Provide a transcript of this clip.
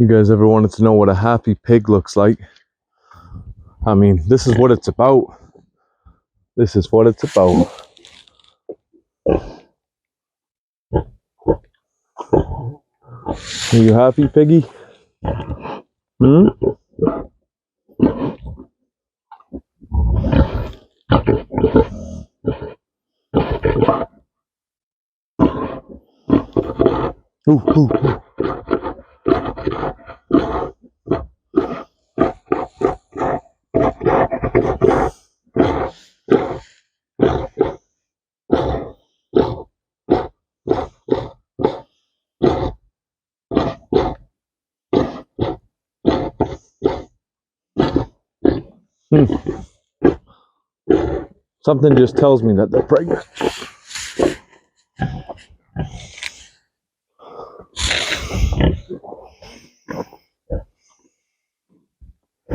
You guys ever wanted to know what a happy pig looks like? I mean, this is what it's about. This is what it's about. Are you happy, piggy? Hmm? Ooh, ooh, ooh. Something just tells me that they're pregnant.